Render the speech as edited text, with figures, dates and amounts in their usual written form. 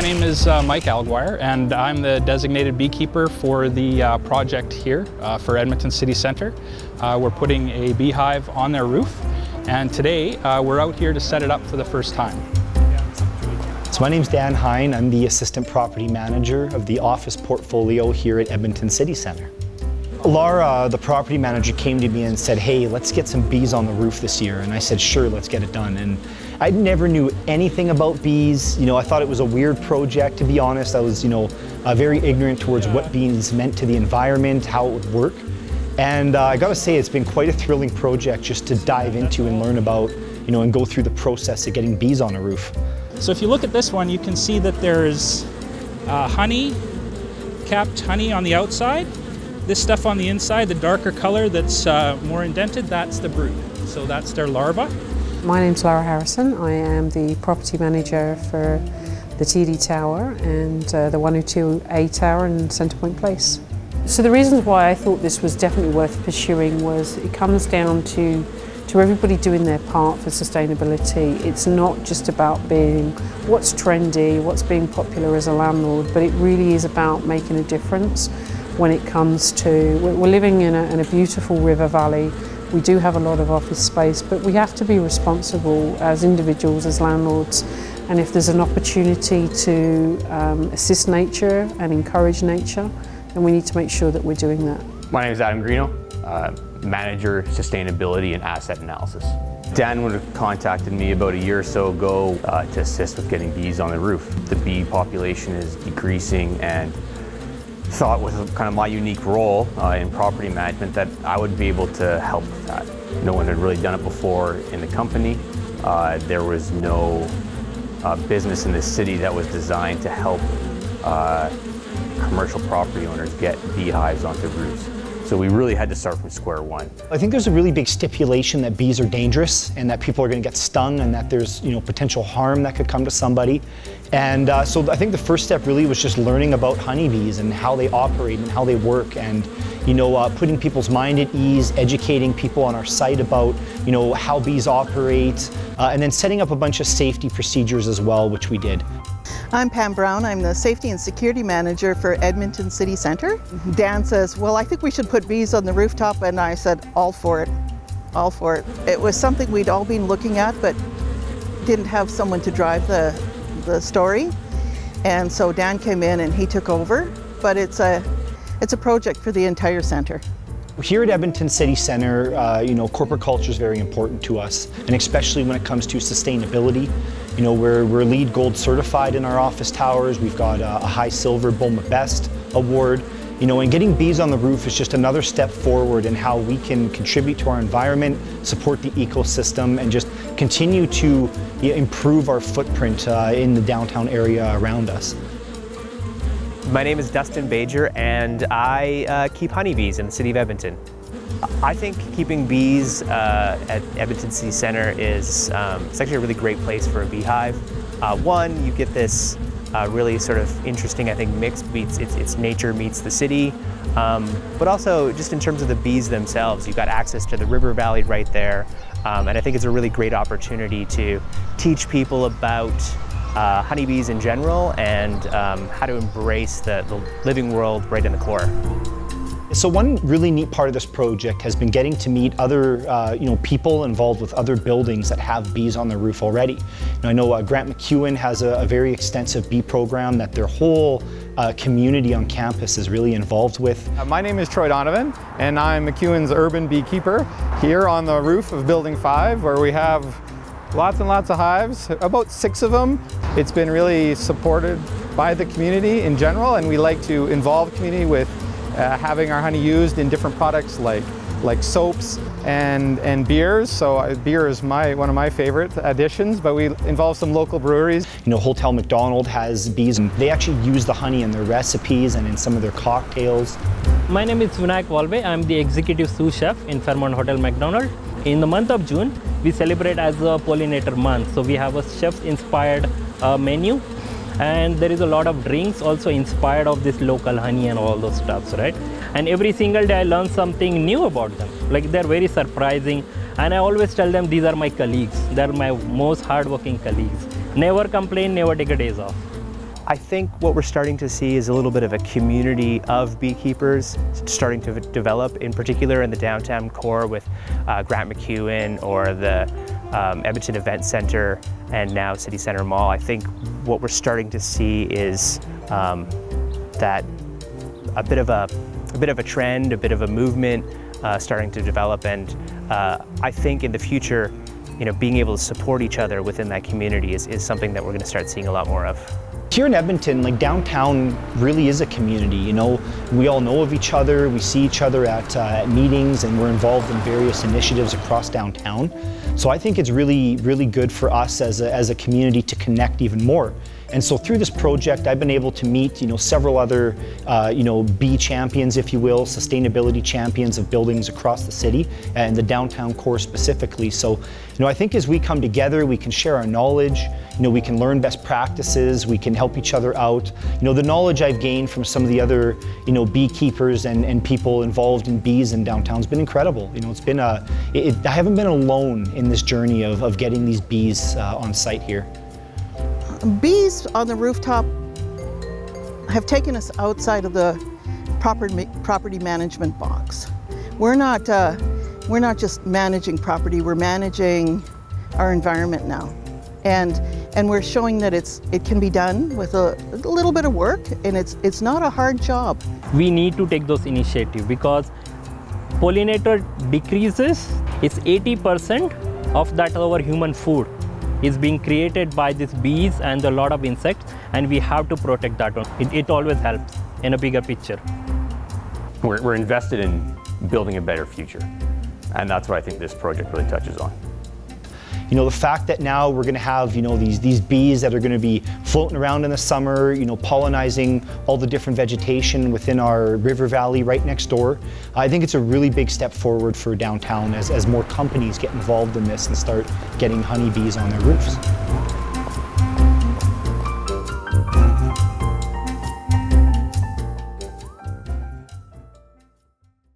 name is Mike Alguire, and I'm the designated beekeeper for the project here for Edmonton City Centre. We're putting a beehive on their roof, and today we're out here to set it up for the first time. So my name's Dan Hine. I'm the assistant property manager of the office portfolio here at Edmonton City Centre. Laura, the property manager, came to me and said, hey, let's get some bees on the roof this year. And I said, sure, let's get it done. And I never knew anything about bees. I thought it was a weird project, to be honest. I was, very ignorant towards what bees meant to the environment, how it would work. And I gotta say, it's been quite a thrilling project just to dive into and learn about, and go through the process of getting bees on a roof. So if you look at this one, you can see that there's honey, capped honey on the outside. This stuff on the inside, the darker color that's more indented, that's the brood. So that's their larva. My name's Laura Harrison. I am the property manager for the TD Tower and the 102A Tower in Centrepoint Place. So the reasons why I thought this was definitely worth pursuing was it comes down to everybody doing their part for sustainability. It's not just about being what's trendy, what's being popular as a landlord, but it really is about making a difference when it comes to, we're living in a beautiful river valley. We do have a lot of office space, but we have to be responsible as individuals, as landlords. And if there's an opportunity to assist nature and encourage nature, then we need to make sure that we're doing that. My name is Adam Greeno, Manager, Sustainability and Asset Analysis. Dan would have contacted me about a year or so ago to assist with getting bees on the roof. The bee population is decreasing, and thought with kind of my unique role in property management that I would be able to help with that. No one had really done it before in the company. There was no business in the city that was designed to help commercial property owners get beehives onto roofs. So we really had to start from square one. I think there's a really big stipulation that bees are dangerous and that people are going to get stung and that there's potential harm that could come to somebody. And so I think the first step really was just learning about honeybees and how they operate and how they work, and putting people's mind at ease, educating people on our site about how bees operate, and then setting up a bunch of safety procedures as well, which we did. I'm Pam Brown. I'm the Safety and Security Manager for Edmonton City Centre. Dan says, well, I think we should put bees on the rooftop, and I said, all for it, all for it. It was something we'd all been looking at, but didn't have someone to drive the story. And so Dan came in and he took over, but it's a project for the entire centre. Here at Edmonton City Centre, corporate culture is very important to us, and especially when it comes to sustainability. We're LEED Gold certified in our office towers. We've got a high silver BOMA Best award. And getting bees on the roof is just another step forward in how we can contribute to our environment, support the ecosystem, and just continue to improve our footprint in the downtown area around us. My name is Dustin Bajer, and I keep honeybees in the city of Edmonton. I think keeping bees at Edmonton City Centre is it's actually a really great place for a beehive. One, you get this really sort of interesting, I think, mix meets it's nature meets the city, but also just in terms of the bees themselves, you've got access to the river valley right there, and I think it's a really great opportunity to teach people about honeybees in general and how to embrace the living world right in the core. So one really neat part of this project has been getting to meet other people involved with other buildings that have bees on their roof already. I know Grant MacEwan has a very extensive bee program that their whole community on campus is really involved with. My name is Troy Donovan, and I'm MacEwan's urban beekeeper here on the roof of Building 5, where we have lots and lots of hives, about 6 of them. It's been really supported by the community in general, and we like to involve the community with having our honey used in different products like soaps and beers. So beer is one of my favorite additions, but we involve some local breweries. Hotel McDonald has bees, and they actually use the honey in their recipes and in some of their cocktails. My name is Vinayak Walve. I'm the executive sous chef in Fairmont Hotel McDonald. In the month of June, we celebrate as a pollinator month. So we have a chef-inspired menu, and there is a lot of drinks also inspired of this local honey and all those stuffs, right? And every single day I learn something new about them. Like, they're very surprising, and I always tell them these are my colleagues. They're my most hardworking colleagues. Never complain, never take a days off. I think what we're starting to see is a little bit of a community of beekeepers starting to develop, in particular in the downtown core with Grant McEwen or the Edmonton Event Center and now City Centre Mall. I think what we're starting to see is that a bit of a trend, a bit of a movement starting to develop, and I think in the future, being able to support each other within that community is something that we're going to start seeing a lot more of. Here in Edmonton, like downtown really is a community, We all know of each other, we see each other at meetings, and we're involved in various initiatives across downtown. So I think it's really, really good for us as a community to connect even more. And so through this project, I've been able to meet, several other, bee champions, if you will, sustainability champions of buildings across the city and the downtown core specifically. So, I think as we come together, we can share our knowledge, we can learn best practices, we can help each other out. The knowledge I've gained from some of the other, beekeepers and people involved in bees in downtown has been incredible. It's been I haven't been alone in this journey of getting these bees on site here. Bees on the rooftop have taken us outside of the property management box. We're not just managing property, we're managing our environment now. And we're showing that it can be done with a little bit of work, and it's not a hard job. We need to take those initiatives because pollinator decreases. It's 80% of that our human food is being created by these bees and a lot of insects, and we have to protect that one. It always helps in a bigger picture. We're invested in building a better future, and that's what I think this project really touches on. The fact that now we're going to have, these bees that are going to be floating around in the summer, pollinizing all the different vegetation within our river valley right next door. I think it's a really big step forward for downtown as more companies get involved in this and start getting honeybees on their roofs.